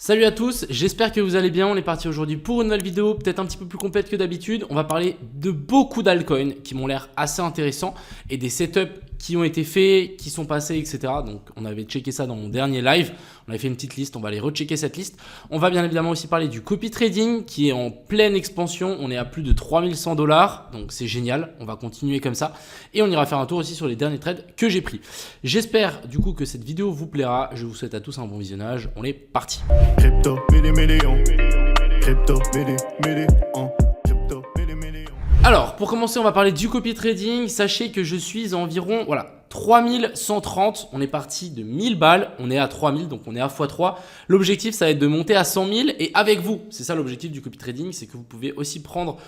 Salut à tous, j'espère que vous allez bien. On est parti aujourd'hui pour une nouvelle vidéo, peut-être un petit peu plus complète que d'habitude. On va parler de beaucoup d'altcoins qui m'ont l'air assez intéressants et des setups qui ont été faits, qui sont passés, etc. Donc on avait checké ça dans mon dernier live. On avait fait une petite liste, on va aller rechecker cette liste. On va bien évidemment aussi parler du copy trading qui est en pleine expansion. On est à plus de 3100 $, donc c'est génial. On va continuer comme ça. Et on ira faire un tour aussi sur les derniers trades que j'ai pris. J'espère du coup que cette vidéo vous plaira. Je vous souhaite à tous un bon visionnage. On est parti. Crypto, million. Crypto, million. Crypto, million. Alors, pour commencer, on va parler du copy trading. Sachez que je suis à environ 3130. On est parti de 1000 balles. On est à 3000, donc on est à x3. L'objectif, ça va être de monter à 100 000 et avec vous. C'est ça l'objectif du copy trading, c'est que vous pouvez aussi prendre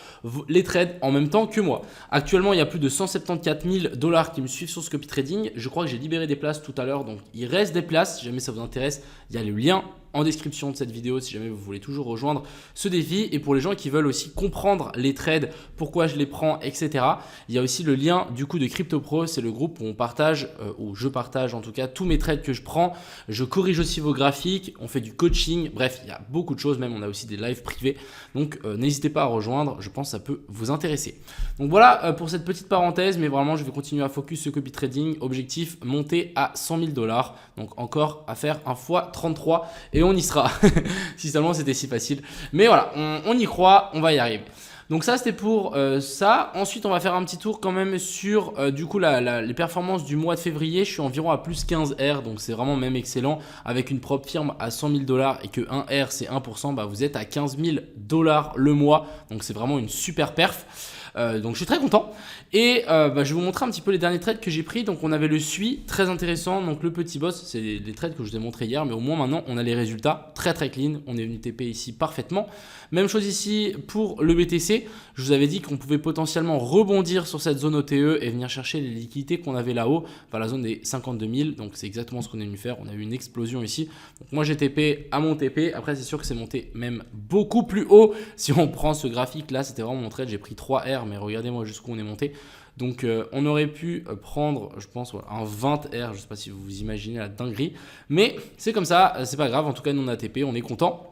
les trades en même temps que moi. Actuellement, il y a plus de 174 000 $ qui me suivent sur ce copy trading. Je crois que j'ai libéré des places tout à l'heure, donc il reste des places. Si jamais ça vous intéresse, il y a le lien en description de cette vidéo si jamais vous voulez toujours rejoindre ce défi. Et pour les gens qui veulent aussi comprendre les trades, pourquoi je les prends, etc. Il y a aussi le lien du coup de CryptoPro. C'est le groupe où on partage, où je partage en tout cas tous mes trades que je prends. Je corrige aussi vos graphiques, on fait du coaching. Bref, il y a beaucoup de choses, même on a aussi des lives privés. Donc n'hésitez pas à rejoindre, je pense que ça peut vous intéresser. Donc voilà pour cette petite parenthèse, mais vraiment je vais continuer à focus ce copy trading. Objectif, monter à 100 000 $. Donc encore à faire un x 33 et on y sera. Si seulement c'était si facile. Mais voilà, on y croit, on va y arriver. Donc ça c'était pour ça. Ensuite on va faire un petit tour quand même sur du coup les performances du mois de février. Je suis environ à plus 15 R, donc c'est vraiment même excellent. Avec une propre firme à 100 000 $ et que 1 R c'est 1%, bah vous êtes à 15 000 $ le mois. Donc c'est vraiment une super perf. Donc je suis très content et je vais vous montrer un petit peu les derniers trades que j'ai pris. Donc on avait le SUI, très intéressant, donc le petit boss, c'est les trades que je vous ai montré hier, mais au moins maintenant on a les résultats très clean. On est venu TP ici parfaitement. Même chose ici pour le BTC, je vous avais dit qu'on pouvait potentiellement rebondir sur cette zone OTE et venir chercher les liquidités qu'on avait là-haut, vers la zone des 52 000. Donc c'est exactement ce qu'on est venu faire, on a eu une explosion ici. Donc moi j'ai TP à mon TP, après c'est sûr que c'est monté même beaucoup plus haut. Si on prend ce graphique là, c'était vraiment mon trade, j'ai pris 3 R, mais regardez-moi jusqu'où on est monté. Donc on aurait pu prendre, je pense, un 20 R, je ne sais pas si vous vous imaginez la dinguerie, mais c'est comme ça, c'est pas grave. En tout cas, nous on a TP, on est content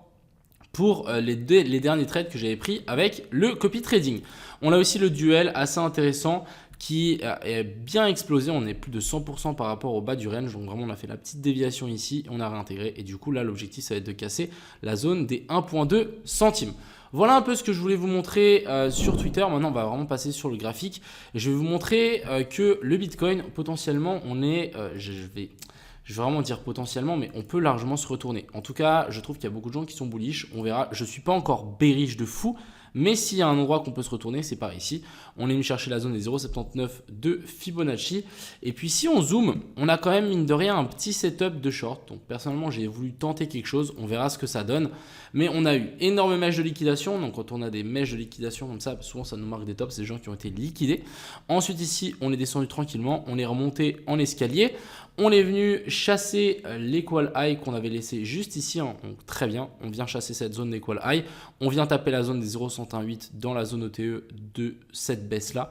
pour les derniers trades que j'avais pris avec le copy trading. On a aussi le duel assez intéressant qui est bien explosé. On est plus de 100% par rapport au bas du range. Donc vraiment on a fait la petite déviation ici, on a réintégré et du coup là l'objectif ça va être de casser la zone des 1,2 centimes. Voilà un peu ce que je voulais vous montrer sur Twitter. Maintenant, on va vraiment passer sur le graphique. Je vais vous montrer que le Bitcoin, potentiellement, on est… je vais vraiment dire potentiellement, mais on peut largement se retourner. En tout cas, je trouve qu'il y a beaucoup de gens qui sont bullish. On verra. Je ne suis pas encore bearish de fou. Mais s'il y a un endroit qu'on peut se retourner, c'est par ici. On est venu chercher la zone des 0,79 de Fibonacci. Et puis si on zoome, on a quand même mine de rien un petit setup de short. Donc personnellement, j'ai voulu tenter quelque chose. On verra ce que ça donne. Mais on a eu énorme mèche de liquidation. Donc quand on a des mèches de liquidation comme ça, souvent ça nous marque des tops. C'est des gens qui ont été liquidés. Ensuite ici, on est descendu tranquillement. On est remonté en escalier. On est venu chasser l'equal high qu'on avait laissé juste ici. Donc très bien, on vient chasser cette zone d'equal high. On vient taper la zone des 0,108 dans la zone OTE de cette baisse là.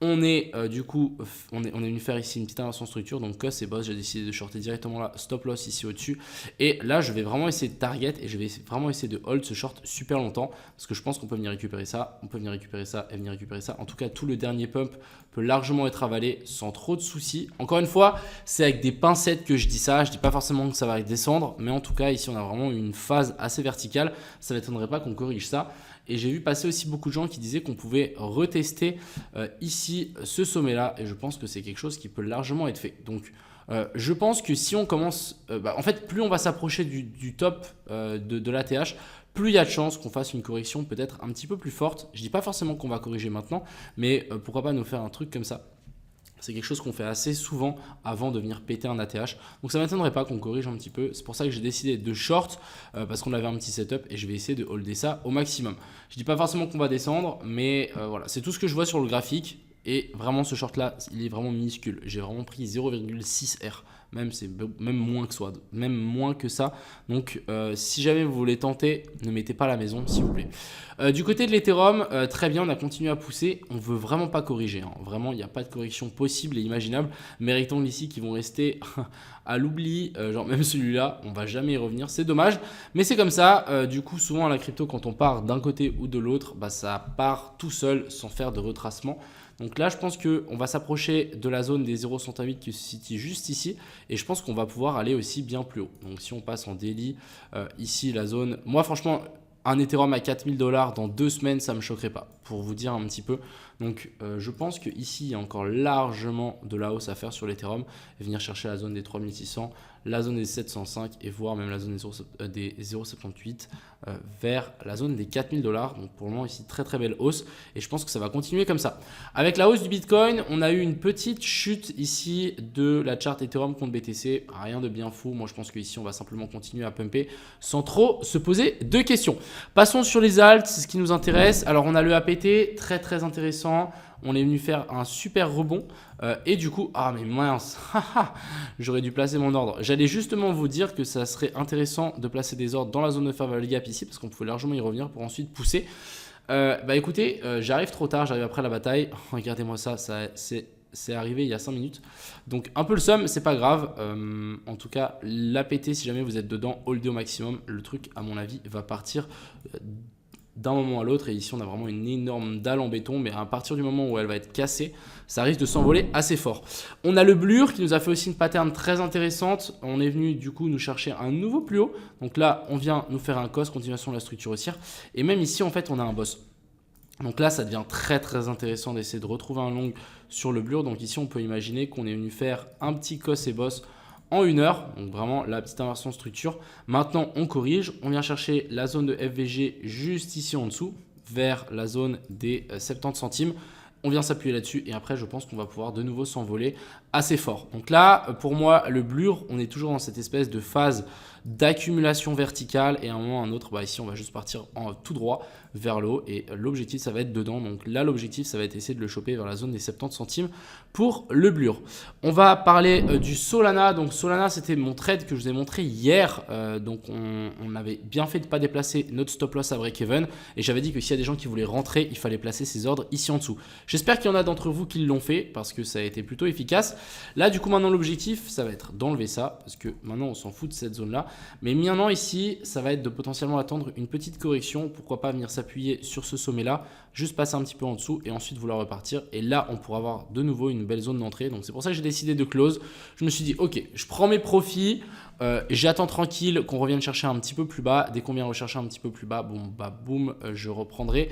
On est du coup, on est venu faire ici une petite inversion de structure. Donc cuss et boss, j'ai décidé de shorter directement là, stop loss ici au-dessus. Et là, je vais vraiment essayer de target et je vais vraiment essayer de hold ce short super longtemps. Parce que je pense qu'on peut venir récupérer ça, on peut venir récupérer ça et venir récupérer ça. En tout cas, tout le dernier pump peut largement être avalé sans trop de soucis. Encore une fois, c'est avec des pincettes que je dis ça. Je dis pas forcément que ça va descendre. Mais en tout cas, ici, on a vraiment une phase assez verticale. Ça ne m'étonnerait pas qu'on corrige ça. Et j'ai vu passer aussi beaucoup de gens qui disaient qu'on pouvait retester ici ce sommet là et je pense que c'est quelque chose qui peut largement être fait. Donc je pense que si on commence, en fait plus on va s'approcher du top de l'ATH, plus il y a de chances qu'on fasse une correction peut-être un petit peu plus forte. Je dis pas forcément qu'on va corriger maintenant, mais pourquoi pas nous faire un truc comme ça. C'est quelque chose qu'on fait assez souvent avant de venir péter un ATH. Donc ça ne m'étonnerait pas qu'on corrige un petit peu. C'est pour ça que j'ai décidé de short parce qu'on avait un petit setup et je vais essayer de holder ça au maximum. Je ne dis pas forcément qu'on va descendre, mais voilà, c'est tout ce que je vois sur le graphique. Et vraiment ce short là, il est vraiment minuscule. J'ai vraiment pris 0,6 R. Même, même moins que ça. Donc, si jamais vous voulez tenter, ne mettez pas la maison, s'il vous plaît. Du côté de l'Ethereum, très bien, on a continué à pousser. On ne veut vraiment pas corriger. Hein. Vraiment, il n'y a pas de correction possible et imaginable. Mes rectangles ici qui vont rester à l'oubli, genre même celui-là, on ne va jamais y revenir. C'est dommage, mais c'est comme ça. Du coup, souvent à la crypto, quand on part d'un côté ou de l'autre, bah, ça part tout seul sans faire de retracement. Donc là, je pense qu'on va s'approcher de la zone des 0,108 qui se situe juste ici. Et je pense qu'on va pouvoir aller aussi bien plus haut. Donc si on passe en daily, ici la zone... Moi franchement, un Ethereum à 4000 $ dans 2 semaines, ça ne me choquerait pas, pour vous dire un petit peu. Donc je pense qu'ici, il y a encore largement de la hausse à faire sur l'Ethereum. Et venir chercher la zone des 3600, la zone des 705 et voire même la zone des 0,78 vers la zone des 4000 $. Donc pour le moment ici, très très belle hausse et je pense que ça va continuer comme ça. Avec la hausse du Bitcoin, on a eu une petite chute ici de la chart Ethereum contre BTC. Rien de bien fou. Moi je pense qu'ici on va simplement continuer à pumper sans trop se poser de questions. Passons sur les alts, c'est ce qui nous intéresse. Alors on a le APT, très très intéressant. On est venu faire un super rebond et du coup, ah mais mince, j'aurais dû placer mon ordre. J'allais justement vous dire que ça serait intéressant de placer des ordres dans la zone de fair value gap ici parce qu'on pouvait largement y revenir pour ensuite pousser. Bah écoutez, j'arrive trop tard, j'arrive après la bataille. Regardez-moi ça, c'est arrivé il y a 5 minutes. Donc un peu le seum, c'est pas grave. En tout cas, l'APT, si jamais vous êtes dedans, holdez au maximum. Le truc, à mon avis, va partir d'un moment à l'autre. Et ici, on a vraiment une énorme dalle en béton. Mais à partir du moment où elle va être cassée, ça risque de s'envoler assez fort. On a le Blur qui nous a fait aussi une pattern très intéressante. On est venu du coup nous chercher un nouveau plus haut. Donc là, on vient nous faire un cos, continuation de la structure haussière. Et même ici, en fait, on a un boss. Donc là, ça devient très très intéressant d'essayer de retrouver un long sur le Blur. Donc ici, on peut imaginer qu'on est venu faire un petit cos et boss en 1 heure. Donc vraiment la petite inversion de structure. Maintenant, on corrige. On vient chercher la zone de FVG juste ici en dessous vers la zone des 70 centimes. On vient s'appuyer là-dessus et après, je pense qu'on va pouvoir de nouveau s'envoler assez fort. Donc là, pour moi, le Blur, on est toujours dans cette espèce de phase d'accumulation verticale et à un moment ou à un autre, bah ici, on va juste partir en tout droit vers le haut et l'objectif, ça va être dedans. Donc là, l'objectif, ça va être essayer de le choper vers la zone des 70 centimes pour le Blur. On va parler du Solana. Donc Solana, c'était mon trade que je vous ai montré hier. Donc on avait bien fait de ne pas déplacer notre stop loss à break-even et j'avais dit que s'il y a des gens qui voulaient rentrer, il fallait placer ses ordres ici en dessous. J'espère qu'il y en a d'entre vous qui l'ont fait parce que ça a été plutôt efficace. Là, du coup, maintenant, l'objectif, ça va être d'enlever ça parce que maintenant, on s'en fout de cette zone-là. Mais maintenant, ici, ça va être de potentiellement attendre une petite correction. Pourquoi pas venir s'appuyer sur ce sommet-là, juste passer un petit peu en dessous et ensuite vouloir repartir. Et là, on pourra avoir de nouveau une belle zone d'entrée. Donc, c'est pour ça que j'ai décidé de close. Je me suis dit, ok, je prends mes profits. J'attends tranquille qu'on revienne chercher un petit peu plus bas. Dès qu'on vient rechercher un petit peu plus bas, bon, bah, boum, je reprendrai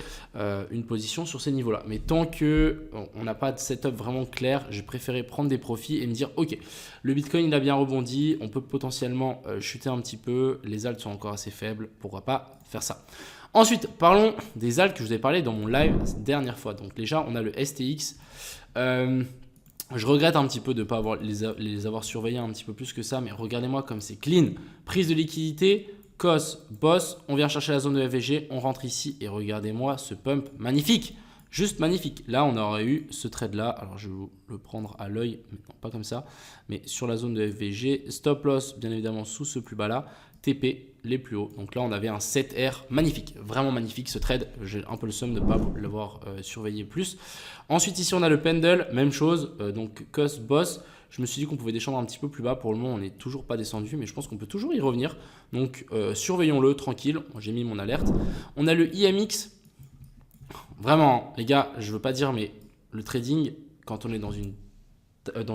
une position sur ces niveaux-là. Mais tant qu'on n'a pas de setup vraiment clair, j'ai préféré prendre des profits et me dire, ok, le Bitcoin, il a bien rebondi. On peut potentiellement chuter un petit peu. Les alts sont encore assez faibles. Pourquoi pas faire ça? Ensuite, parlons des alts que je vous ai parlé dans mon live la dernière fois. Donc déjà, on a le STX. Je regrette un petit peu de ne pas les avoir surveillés un petit peu plus que ça, mais regardez-moi comme c'est clean. Prise de liquidité, cos, boss, on vient chercher la zone de FVG, on rentre ici et regardez-moi ce pump magnifique. Juste magnifique. Là, on aurait eu ce trade-là. Alors, je vais vous le prendre à l'œil, non, pas comme ça, mais sur la zone de FVG. Stop loss, bien évidemment, sous ce plus bas-là. TP, les plus hauts. Donc là, on avait un 7R magnifique. Vraiment magnifique ce trade. J'ai un peu le somme de ne pas l'avoir surveillé plus. Ensuite, ici, on a le pendle. Même chose. Donc, cost, boss. Je me suis dit qu'on pouvait descendre un petit peu plus bas. Pour le moment, on n'est toujours pas descendu, mais je pense qu'on peut toujours y revenir. Donc, surveillons-le tranquille. J'ai mis mon alerte. On a le IMX. Vraiment, les gars, je veux pas dire, mais le trading, quand on est dans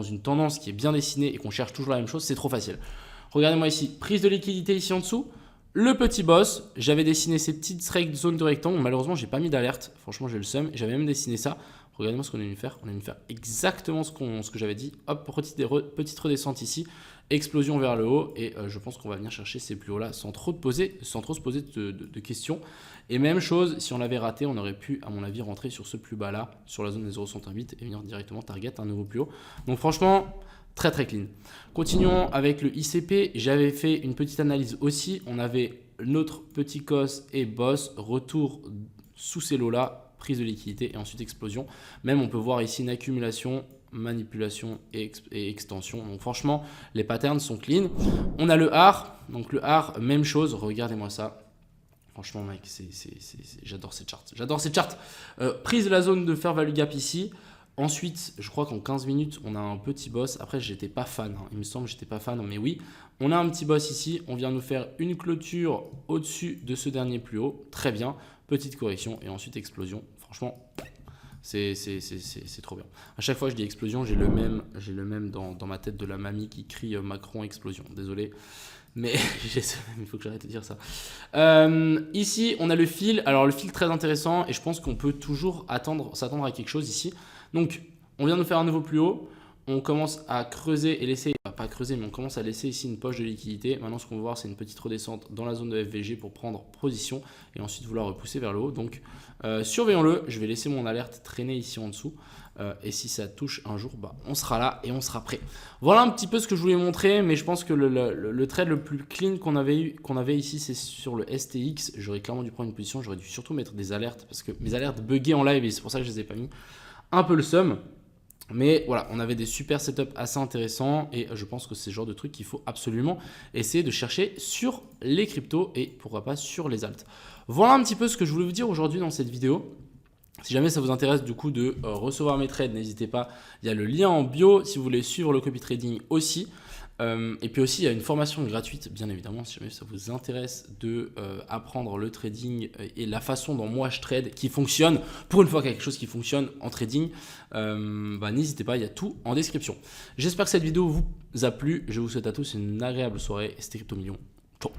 une tendance qui est bien dessinée et qu'on cherche toujours la même chose, c'est trop facile. Regardez-moi ici, prise de liquidité ici en dessous, le petit boss. J'avais dessiné ces petites zones de rectangle. Malheureusement, j'ai pas mis d'alerte. Franchement, j'ai le seum. J'avais même dessiné ça. Regardez-moi ce qu'on est venu faire. On est venu faire exactement ce que j'avais dit. Hop, petite redescente ici. Explosion vers le haut. Et je pense qu'on va venir chercher ces plus hauts-là sans trop se poser de questions. Et même chose, si on l'avait raté, on aurait pu, à mon avis, rentrer sur ce plus bas-là, sur la zone des 0,108 et venir directement target un nouveau plus haut. Donc franchement, très très clean. Continuons avec le ICP. J'avais fait une petite analyse aussi. On avait notre petit cos et boss. Retour sous ces lots-là. Prise de liquidité et ensuite explosion. Même on peut voir ici une accumulation manipulation et extension. Donc franchement, les patterns sont clean. On a le R. Donc le R, même chose. Regardez-moi ça. Franchement, mec, j'adore cette charte. J'adore cette charte. Prise de la zone de fair value gap ici. Ensuite, je crois qu'en 15 minutes, on a un petit boss. Après, j'étais pas fan. Il me semble que j'étais pas fan, mais oui. On a un petit boss ici. On vient nous faire une clôture au-dessus de ce dernier plus haut. Très bien. Petite correction et ensuite explosion. Franchement, c'est trop bien. À chaque fois que je dis explosion, j'ai le même dans ma tête de la mamie qui crie Macron explosion. Désolé. Mais il faut que j'arrête de dire ça. Ici, on a le fil. Alors, le fil très intéressant et je pense qu'on peut toujours s'attendre à quelque chose ici. Donc, on vient de faire un nouveau plus haut. On commence à creuser et laisser, pas creuser, mais on commence à laisser ici une poche de liquidité. Maintenant, ce qu'on va voir, c'est une petite redescente dans la zone de FVG pour prendre position et ensuite vouloir repousser vers le haut. Donc, surveillons-le. Je vais laisser mon alerte traîner ici en dessous. Et si ça touche un jour, on sera là et on sera prêt. Voilà un petit peu ce que je voulais montrer, mais je pense que le trade le plus clean qu'on avait ici, c'est sur le STX. J'aurais clairement dû prendre une position. J'aurais dû surtout mettre des alertes parce que mes alertes buggaient en live et c'est pour ça que je ne les ai pas mis. Un peu le seum. Mais voilà, on avait des super setups assez intéressants et je pense que c'est le genre de truc qu'il faut absolument essayer de chercher sur les cryptos et pourquoi pas sur les alts. Voilà un petit peu ce que je voulais vous dire aujourd'hui dans cette vidéo. Si jamais ça vous intéresse du coup de recevoir mes trades, n'hésitez pas, il y a le lien en bio si vous voulez suivre le copy trading aussi. Et puis aussi, il y a une formation gratuite, bien évidemment, si jamais ça vous intéresse de apprendre le trading et la façon dont moi je trade qui fonctionne. Pour une fois qu'il y a quelque chose qui fonctionne en trading, n'hésitez pas, il y a tout en description. J'espère que cette vidéo vous a plu. Je vous souhaite à tous une agréable soirée. C'était Crypto Millions. Ciao.